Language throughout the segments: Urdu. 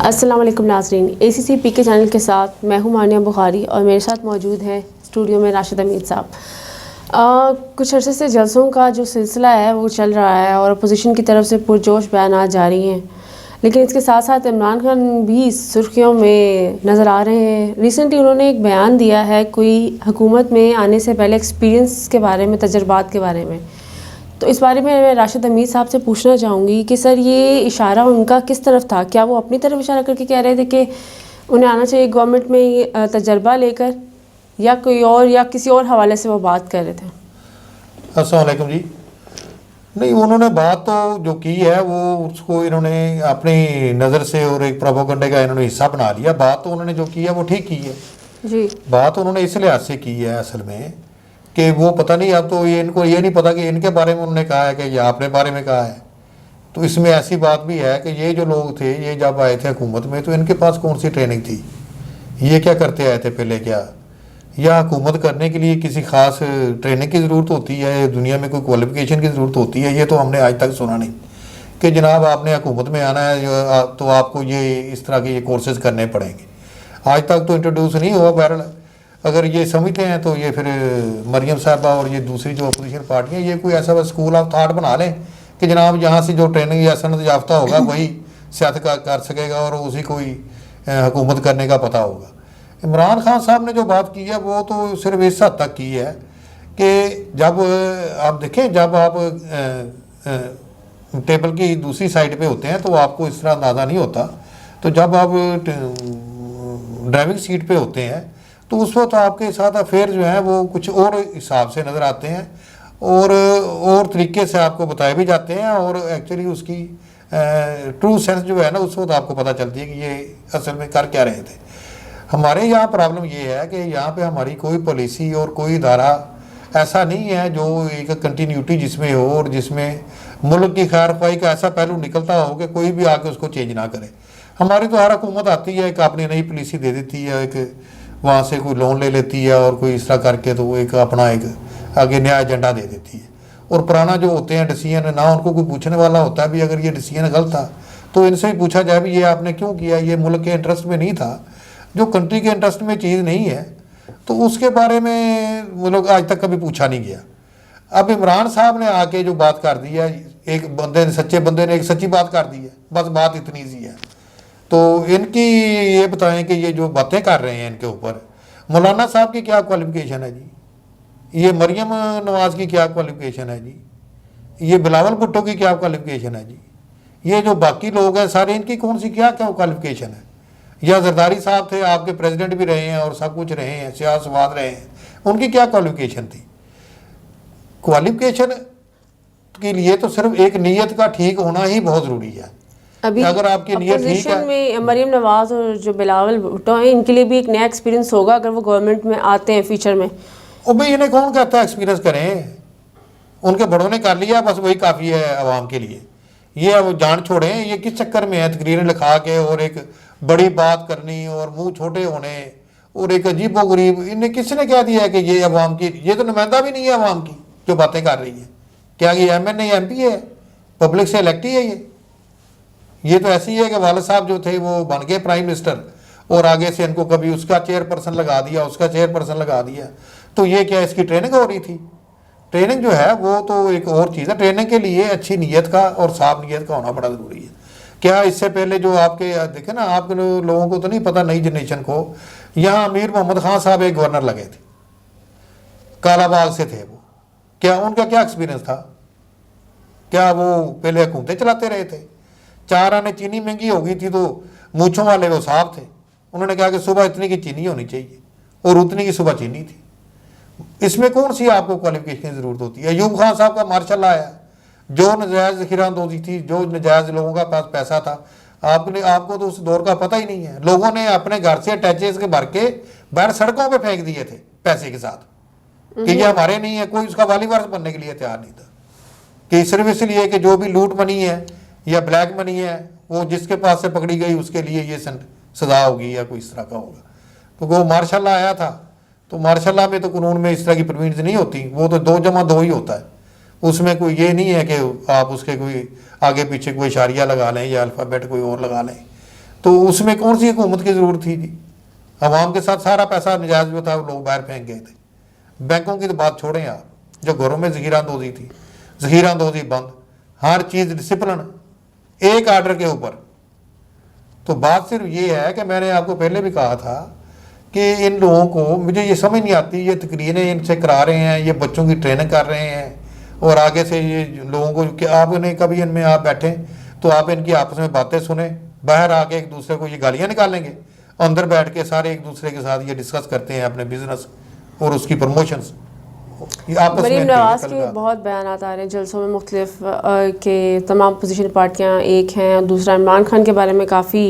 السلام علیکم ناظرین، اے سی سی پی کے چینل کے ساتھ میں ہوں مانیہ بخاری اور میرے ساتھ موجود ہے اسٹوڈیو میں راشد امید صاحب۔ کچھ عرصے سے جلسوں کا جو سلسلہ ہے وہ چل رہا ہے اور اپوزیشن کی طرف سے پرجوش بیانات جاری ہیں، لیکن اس کے ساتھ ساتھ عمران خان بھی سرخیوں میں نظر آ رہے ہیں۔ ریسنٹلی انہوں نے ایک بیان دیا ہے کوئی حکومت میں آنے سے پہلے ایکسپیرینس کے بارے میں، تجربات کے بارے میں، تو اس بارے میں راشد امید صاحب سے پوچھنا چاہوں گی کہ سر یہ اشارہ ان کا کس طرف تھا؟ کیا وہ اپنی طرف اشارہ کر کے کہہ رہے تھے کہ انہیں آنا چاہیے گورنمنٹ میں تجربہ لے کر، یا کوئی اور یا کسی اور حوالے سے وہ بات کر رہے تھے؟ السلام علیکم جی۔ نہیں، انہوں نے بات تو جو کی ہے وہ اس کو انہوں نے اپنی نظر سے اور ایک پروپیگنڈے کا انہوں نے حصہ بنا لیا۔ بات تو انہوں نے جو کی ہے وہ ٹھیک کی ہے جی، بات انہوں نے اس لحاظ سے کی ہے اصل میں کہ وہ پتہ نہیں، اب تو ان کو یہ نہیں پتا کہ ان کے بارے میں انہوں نے کہا ہے کہ یہ آپ نے بارے میں کہا ہے۔ تو اس میں ایسی بات بھی ہے کہ یہ جو لوگ تھے، یہ جب آئے تھے حکومت میں تو ان کے پاس کون سی ٹریننگ تھی، یہ کیا کرتے آئے تھے پہلے، کیا یا حکومت کرنے کے لیے کسی خاص ٹریننگ کی ضرورت ہوتی ہے، دنیا میں کوئی کوالیفیکیشن کی ضرورت ہوتی ہے؟ یہ تو ہم نے آج تک سنا نہیں کہ جناب آپ نے حکومت میں آنا ہے تو آپ کو یہ اس طرح کے یہ کورسز کرنے پڑیں گے۔ آج تک تو انٹروڈیوس نہیں ہوا۔ بہرحال اگر یہ سمجھتے ہیں تو یہ پھر مریم صاحبہ اور یہ دوسری جو اپوزیشن پارٹیاں، یہ کوئی ایسا اسکول آف تھاٹ بنا لیں کہ جناب یہاں سے جو ٹریننگ یا سند یافتہ ہوگا وہی سیاست کر سکے گا اور اسی کوئی حکومت کرنے کا پتہ ہوگا۔ عمران خان صاحب نے جو بات کی ہے وہ تو صرف اس حد تک کی ہے کہ جب آپ دیکھیں، جب آپ ٹیبل کی دوسری سائڈ پہ ہوتے ہیں تو آپ کو اس طرح اندازہ نہیں ہوتا، تو جب آپ ڈرائیونگ سیٹ پہ ہوتے ہیں تو اس وقت آپ کے ساتھ افیئر جو ہیں وہ کچھ اور حساب سے نظر آتے ہیں اور طریقے سے آپ کو بتائے بھی جاتے ہیں، اور ایکچولی اس کی ٹرو سینس جو ہے نا اس وقت آپ کو پتہ چلتی ہے کہ یہ اصل میں کر کیا رہے تھے۔ ہمارے یہاں پرابلم یہ ہے کہ یہاں پہ ہماری کوئی پالیسی اور کوئی ادارہ ایسا نہیں ہے جو ایک کنٹینیوٹی جس میں ہو اور جس میں ملک کی خیر خواہی کا ایسا پہلو نکلتا ہو کہ کوئی بھی آ کے اس کو چینج نہ کرے۔ ہماری تو ہر حکومت آتی ہے، ایک اپنی نئی پالیسی دے دیتی ہے، ایک وہاں سے کوئی لون لے لیتی ہے اور کوئی اس طرح کر کے تو وہ ایک اپنا ایک آگے نیا ایجنڈا دے دیتی ہے، اور پرانا جو ہوتے ہیں ڈیسیژن نہ ان کو کوئی پوچھنے والا ہوتا ہے بھی اگر یہ ڈیسیژن غلط تھا تو ان سے بھی پوچھا جائے بھی یہ آپ نے کیوں کیا، یہ ملک کے انٹرسٹ میں نہیں تھا، جو کنٹری کے انٹرسٹ میں چیز نہیں ہے تو اس کے بارے میں وہ لوگ آج تک کبھی پوچھا نہیں گیا۔ اب عمران صاحب نے آ کے جو بات کر دی ہے، ایک بندے نے، سچے بندے نے ایک سچی بات کر دی ہے، بس بات اتنی سی ہے۔ تو ان کی یہ بتائیں کہ یہ جو باتیں کر رہے ہیں ان کے اوپر، مولانا صاحب کی کیا کوالیفیکیشن ہے جی، یہ مریم نواز کی کیا کوالیفیکیشن ہے جی، یہ بلاول بھٹو کی کیا کوالیفیکیشن ہے جی، یہ جو باقی لوگ ہیں سارے ان کی کون سی کیا کوالیفیکیشن ہے؟ یا زرداری صاحب تھے، آپ کے پریزیڈنٹ بھی رہے ہیں اور سب کچھ رہے ہیں، سیاہ سواد رہے ہیں، ان کی کیا کوالیفیکیشن تھی؟ کوالیفیکیشن کے لیے تو صرف ایک نیت کا ٹھیک ہونا ہی بہت ضروری ہے۔ ابھی اگر آپ کی نیت ٹھیک ہے، میں مریم نواز اور جو بلاول بھٹو ہیں ان کے لیے بھی ایک نیا ایکسپیرینس ہوگا اگر وہ گورنمنٹ میں آتے ہیں فیوچر میں۔ اور بھائی انہیں کون کہتا ہے ایکسپیرینس کریں، ان کے بڑوں نے کر لیا، بس وہی کافی ہے عوام کے لیے۔ یہ اب جان چھوڑیں، یہ کس چکر میں ہے تقریریں لکھا کے اور ایک بڑی بات کرنی اور منہ چھوٹے ہونے اور ایک عجیب و غریب، انہیں کس نے کہہ دیا ہے کہ یہ عوام کی، یہ تو نمائندہ بھی نہیں ہے عوام کی جو باتیں کر رہی ہے۔ کیا یہ M N A M P ہے، پبلک سے الیکٹ ہی ہے؟ یہ تو ایسی ہے کہ والد صاحب جو تھے وہ بن گئے پرائم منسٹر اور آگے سے ان کو کبھی اس کا چیئر پرسن لگا دیا، اس کا چیئر پرسن لگا دیا، تو یہ کیا اس کی ٹریننگ ہو رہی تھی؟ ٹریننگ جو ہے وہ تو ایک اور چیز ہے۔ ٹریننگ کے لیے اچھی نیت کا اور صاف نیت کا ہونا بڑا ضروری ہے۔ کیا اس سے پہلے جو آپ کے دیکھیں نا، آپ کے لوگوں کو تو نہیں پتہ، نئی جنریشن کو، یہاں امیر محمد خان صاحب ایک گورنر لگے تھے، کالا باغ سے تھے وہ، کیا ان کا کیا ایکسپیرینس تھا؟ کیا وہ پہلے حکومتیں چلاتے رہے تھے؟ 4 آنے چینی مہنگی ہو گئی تھی تو مونچھوں والے وہ صاحب تھے، انہوں نے کہا کہ صبح اتنی کی چینی ہونی چاہیے اور اتنی کی صبح چینی تھی۔ اس میں کون سی آپ کو کوالیفیکیشن کی ضرورت ہوتی ہے؟ ایوب خان صاحب کا مارشاء اللہ آیا، جو نجائز ذخیرہ اندوزی تھی، جو نجائز لوگوں کا پاس پیسہ تھا، آپ کو تو اس دور کا پتہ ہی نہیں ہے۔ لوگوں نے اپنے گھر سے اٹیچز کے بھر کے باہر سڑکوں پہ پھینک دیے تھے پیسے کے ساتھ کہ یہ ہمارے نہیں ہے، کوئی اس کا والی وارث بننے کے لیے تیار نہیں تھا، کہ صرف اس لیے کہ جو بھی لوٹ منی ہے یا بلیک منی ہے وہ جس کے پاس سے پکڑی گئی اس کے لیے یہ سزا ہوگی یا کوئی اس طرح کا ہوگا۔ تو وہ مارشاء اللہ آیا تھا، تو مارشاء اللہ میں تو قانون میں اس طرح کی پروویژنز نہیں ہوتی، وہ تو 2 + 2 ہی ہوتا ہے، اس میں کوئی یہ نہیں ہے کہ آپ اس کے کوئی آگے پیچھے کوئی اشاریہ لگا لیں یا الفابیٹ کوئی اور لگا لیں۔ تو اس میں کون سی حکومت کی ضرورت تھی جی؟ عوام کے ساتھ سارا پیسہ نجائز جو تھا وہ لوگ باہر پھینک گئے تھے. بینکوں کی تو بات چھوڑیں آپ, جو گھروں میں ذخیرہ اندوزی تھی, ذخیرہ اندوزی بند, ہر چیز ڈسپلن ایک آرڈر کے اوپر. تو بات صرف یہ ہے کہ میں نے آپ کو پہلے بھی کہا تھا کہ ان لوگوں کو, مجھے یہ سمجھ نہیں آتی, یہ تقریریں ان سے کرا رہے ہیں, یہ بچوں کی ٹریننگ کر رہے ہیں, اور آگے سے یہ لوگوں کو کہ آپ نے کبھی ان میں آپ بیٹھیں تو آپ ان کی آپس میں باتیں سنیں, باہر آ کے ایک دوسرے کو یہ گالیاں نکالیں گے, اندر بیٹھ کے سارے ایک دوسرے کے ساتھ یہ ڈسکس کرتے ہیں اپنے بزنس اور اس کی پروموشنز. مریم نواز کے بہت بیانات آ رہے ہیں جلسوں میں مختلف کہ تمام اپوزیشن پارٹیاں ایک ہیں, دوسرا عمران خان کے بارے میں کافی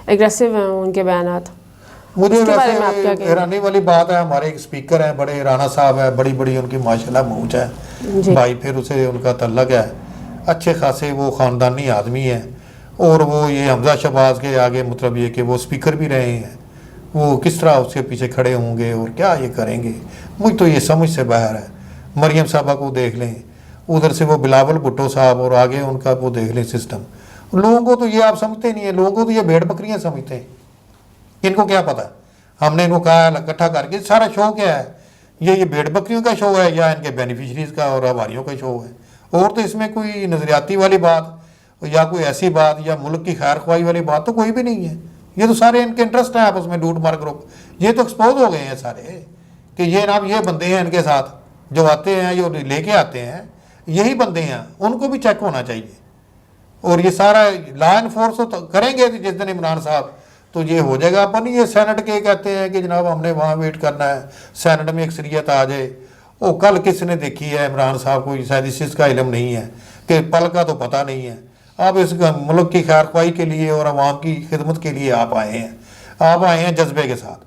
ایگریسو ہیں ان کے بیانات. مجھے ویسے حیرانی والی بات ہے, ہمارے ایک اسپیکر ہیں بڑے, رانا صاحب ہیں, بڑی بڑی ان کی ماشاءاللہ مونچھ ہے بھائی, پھر اسے ان کا تعلق ہے, اچھے خاصے وہ خاندانی آدمی ہیں, اور وہ یہ حمزہ شہباز کے آگے مطلب یہ کہ وہ اسپیکر بھی رہے ہیں, وہ کس طرح اس کے پیچھے کھڑے ہوں گے اور کیا یہ کریں گے, مجھ تو یہ سمجھ سے باہر ہے. مریم صاحبہ کو دیکھ لیں, ادھر سے وہ بلاول بھٹو صاحب, اور آگے ان کا وہ دیکھ لیں سسٹم. لوگوں کو تو یہ آپ سمجھتے نہیں ہیں, لوگوں کو تو یہ بھیڑ بکریاں سمجھتے ہیں. ان کو کیا پتا, ہم نے ان کو کہا اکٹھا کر کے سارا شو کیا ہے, یہ بھیڑ بکریوں کا شو ہے یا ان کے بینیفیشریز کا اور آباریوں کا شو ہے, اور تو اس میں کوئی نظریاتی والی بات یا کوئی ایسی بات یا ملک کی خیر خواہی والی بات تو کوئی بھی نہیں ہے. یہ تو سارے ان کے انٹرسٹ ہیں آپس میں, لوٹ مار گروپ, یہ تو ایکسپوز ہو گئے ہیں سارے کہ یہ جناب یہ بندے ہیں ان کے ساتھ جو آتے ہیں, جو لے کے آتے ہیں, یہی بندے ہیں, ان کو بھی چیک ہونا چاہیے. اور یہ سارا لا انفورس کریں گے جس دن عمران صاحب تو یہ ہو جائے گا. اپن یہ سینٹ کے کہتے ہیں کہ جناب ہم نے وہاں ویٹ کرنا ہے, سینٹ میں اکثریت آ جائے. وہ کل کس نے دیکھی ہے عمران صاحب کو, شاید اس کا علم نہیں ہے کہ پل کا تو پتہ نہیں ہے. آپ اس ملک کی خیر خواہی کے لیے اور عوام کی خدمت کے لیے آپ آئے ہیں, آپ آئے ہیں جذبے کے ساتھ,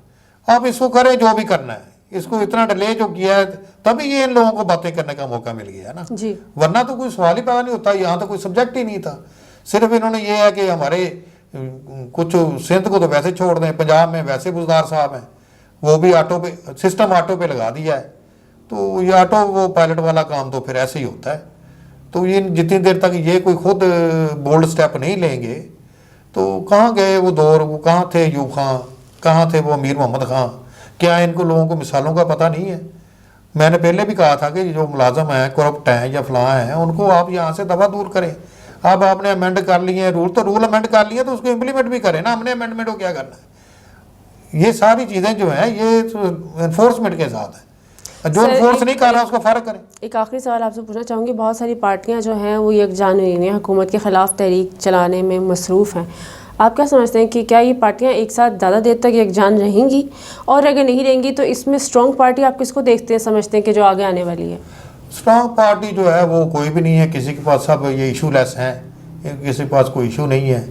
آپ اس کو کریں جو بھی کرنا ہے. اس کو اتنا ڈیلے جو کیا ہے تبھی یہ ان لوگوں کو باتیں کرنے کا موقع مل گیا ہے نا جی, ورنہ تو کوئی سوال ہی پیدا نہیں ہوتا. یہاں تو کوئی سبجیکٹ ہی نہیں تھا. صرف انہوں نے یہ ہے کہ ہمارے کچھ سندھ کو تو ویسے چھوڑ دیں, پنجاب میں ویسے بزدار صاحب ہیں, وہ بھی آٹو پہ سسٹم آٹو پہ لگا دیا ہے. تو یہ آٹو وہ پائلٹ والا کام تو پھر ایسے ہی ہوتا ہے. تو یہ جتنی دیر تک یہ کوئی خود بولڈ سٹیپ نہیں لیں گے تو کہاں گئے وہ دور, وہ کہاں تھے ایوب خان, کہاں تھے وہ امیر محمد خان, کیا ان کو لوگوں کو مثالوں کا پتہ نہیں ہے. میں نے پہلے بھی کہا تھا کہ جو ملازم ہیں, کرپٹ ہیں یا فلاں ہیں, ان کو آپ یہاں سے دفعہ دور کریں. اب آپ نے امینڈ کر لیے ہیں رول, تو رول امینڈ کر لیے تو اس کو امپلیمنٹ بھی کریں نا. ہم نے امینڈمنٹ کو کیا کرنا ہے. یہ ساری چیزیں جو ہیں یہ انفورسمنٹ کے ساتھ ہیں, جو انفورس نہیں کر رہا اس کو فرق کریں. ایک آخری سوال آپ سے پوچھنا چاہوں گی, بہت ساری پارٹیاں جو ہیں وہ یکجان ہوئی ہیں, حکومت کے خلاف تحریک چلانے میں مصروف ہیں. آپ کیا سمجھتے ہیں کہ کیا یہ پارٹیاں ایک ساتھ زیادہ دیر تک یکجان رہیں گی, اور اگر نہیں رہیں گی تو اس میں اسٹرانگ پارٹی آپ کس کو دیکھتے ہیں, سمجھتے ہیں کہ جو آگے آنے والی ہے؟ اسٹرانگ پارٹی جو ہے وہ کوئی بھی نہیں ہے, کسی کے پاس سب یہ ایشو لیس ہیں, کسی کے پاس کوئی ایشو نہیں ہے.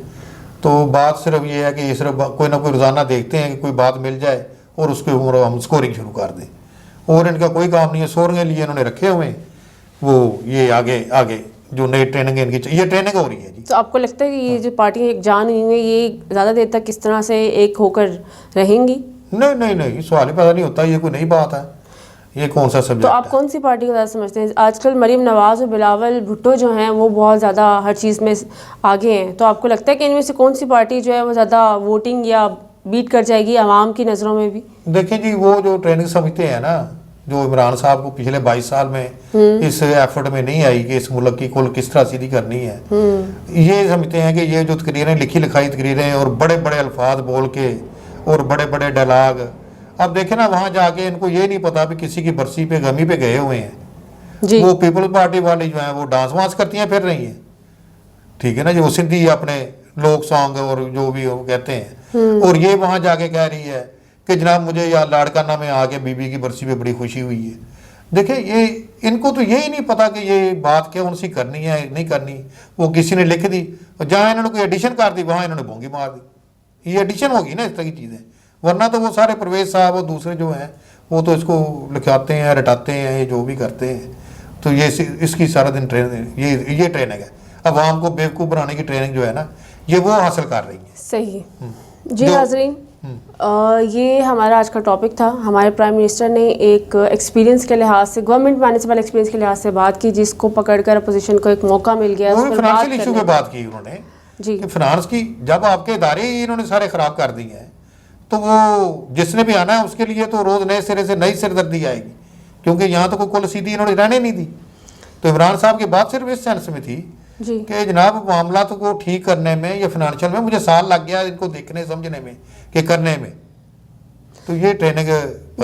تو بات صرف یہ ہے کہ یہ صرف کوئی نہ کوئی روزانہ دیکھتے ہیں کہ کوئی بات مل جائے اور اس کے اوپر ہم اسکورنگ شروع کر دیں, اور ان کا کوئی کام نہیں ہے. سورنگ کے لیے انہوں نے رکھے ہوئے ہیں, وہ یہ آگے آگے جو نئی ٹریننگ ان کی یہ ٹریننگ ہو رہی ہے جی. تو آپ کو لگتا ہے کہ یہ جو پارٹیاں ایک جان ہوئی ہیں یہ زیادہ دیر تک کس طرح سے ایک ہو کر رہیں گی؟ نہیں, سوال ہی پیدا نہیں ہوتا, یہ کوئی نئی بات ہے, یہ کون سا سبجیکٹ ہے. تو آپ کون سی پارٹی کو زیادہ سمجھتے ہیں؟ آج کل مریم نواز اور بلاول بھٹو جو ہیں وہ بہت زیادہ ہر چیز میں آگے ہیں, تو آپ کو لگتا ہے کہ ان میں سے کون سی پارٹی جو ہے وہ زیادہ ووٹنگ یا بیٹ کر جائے گی عوام کی نظروں میں بھی؟ دیکھیں جی, وہ جو ٹریننگ سمجھتے ہیں نا, جو عمران صاحب کو پچھلے 22 سال میں اس ایفرٹ میں نہیں آئی کہ اس ملک کی کل کس طرح سیدھی کرنی ہے, یہ سمجھتے ہیں کہ یہ جو تقریریں لکھی لکھائی تقریریں اور بڑے بڑے الفاظ بول کے اور بڑے بڑے ڈائلاگ, اب دیکھیں نا وہاں جا کے ان کو یہ نہیں پتا بھی کسی کی برسی پہ غمی پہ گئے ہوئے ہیں جی. وہ پیپل پارٹی والی جو ہیں وہ ڈانس وانس کرتی ہیں پھر رہی ہیں, ٹھیک ہے نا, جو سندھی اپنے لوک سانگ اور جو بھی وہ کہتے ہیں, اور یہ وہاں جا کے کہہ رہی ہے کہ جناب مجھے یا لاڑکانہ میں آ کے بیوی کی برسی پہ بڑی خوشی ہوئی ہے. دیکھیں یہ ان کو تو یہی نہیں پتا کہ یہ بات کیا ان سی کرنی ہے نہیں کرنی. وہ کسی نے لکھ دی اور جہاں انہوں نے کوئی ایڈیشن کر دی وہاں انہوں نے بونگی مار دی. یہ ایڈیشن ہوگی نا اس طرح کی چیزیں, ورنہ تو وہ سارے پرویز صاحب اور دوسرے جو ہیں وہ تو اس کو لکھاتے ہیں رٹاتے ہیں, یہ جو بھی کرتے ہیں. تو یہ اس کی سارا دن یہ ٹریننگ ہے, عوام کو بیوقوف بنانے کی ٹریننگ جو ہے نا یہ وہ حاصل کر رہی ہے. صحیح جی. ناظرین, یہ ہمارا آج کا ٹاپک تھا. ہمارے پرائم منسٹر نے ایک ایکسپیرینس کے لحاظ سے, گورنمنٹ میں آنے سے پہلے ایکسپیرینس کے لحاظ سے بات کی, جس کو پکڑ کر اپوزیشن کو ایک موقع مل گیا. فائنینشیل ایشو پہ بات کی انہوں نے جی کہ فنانس کی جب آپ کے ادارے ہی انہوں نے سارے خراب کر دیے ہیں تو وہ جس نے بھی آنا ہے اس کے لیے تو روز نئے سرے سے نئی سردردی آئے گی، کیونکہ یہاں تو کوئی کل سیدھی انہوں نے رہنے نہیں دی. تو عمران صاحب کی بات صرف اس سینس میں تھی جی کہ جناب معاملات کو ٹھیک کرنے میں یا فنانشل میں مجھے سال لگ گیا ان کو دیکھنے سمجھنے میں کہ کرنے میں. تو یہ ٹریننگ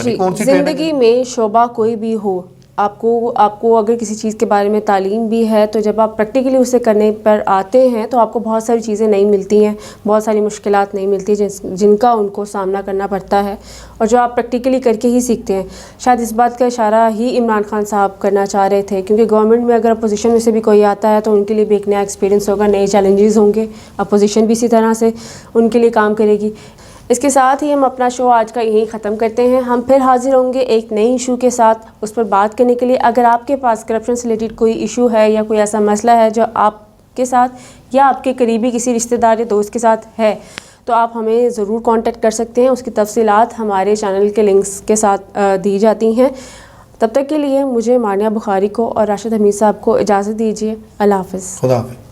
جی کون سی ٹریننگ ہے؟ زندگی میں شعبہ کوئی بھی ہو، آپ کو اگر کسی چیز کے بارے میں تعلیم بھی ہے تو جب آپ پریکٹیکلی اسے کرنے پر آتے ہیں تو آپ کو بہت ساری چیزیں نہیں ملتی ہیں، بہت ساری مشکلات نہیں ملتی جن کا ان کو سامنا کرنا پڑتا ہے، اور جو آپ پریکٹیکلی کر کے ہی سیکھتے ہیں. شاید اس بات کا اشارہ ہی عمران خان صاحب کرنا چاہ رہے تھے، کیونکہ گورنمنٹ میں اگر اپوزیشن میں سے بھی کوئی آتا ہے تو ان کے لیے بھی ایک نیا ایکسپیرینس ہوگا، نئے چیلنجز ہوں گے، اپوزیشن بھی اسی طرح سے ان کے لیے کام کرے گی. اس کے ساتھ ہی ہم اپنا شو آج کا یہیں ختم کرتے ہیں. ہم پھر حاضر ہوں گے ایک نئی ایشو کے ساتھ اس پر بات کرنے کے لیے. اگر آپ کے پاس کرپشن سے ریلیٹڈ کوئی ایشو ہے یا کوئی ایسا مسئلہ ہے جو آپ کے ساتھ یا آپ کے قریبی کسی رشتہ دار یا دوست کے ساتھ ہے تو آپ ہمیں ضرور کانٹیکٹ کر سکتے ہیں. اس کی تفصیلات ہمارے چینل کے لنکس کے ساتھ دی جاتی ہیں. تب تک کے لیے مجھے مانیہ بخاری کو اور راشد حمید صاحب کو اجازت دیجیے. اللہ حافظ. خدا حافظ.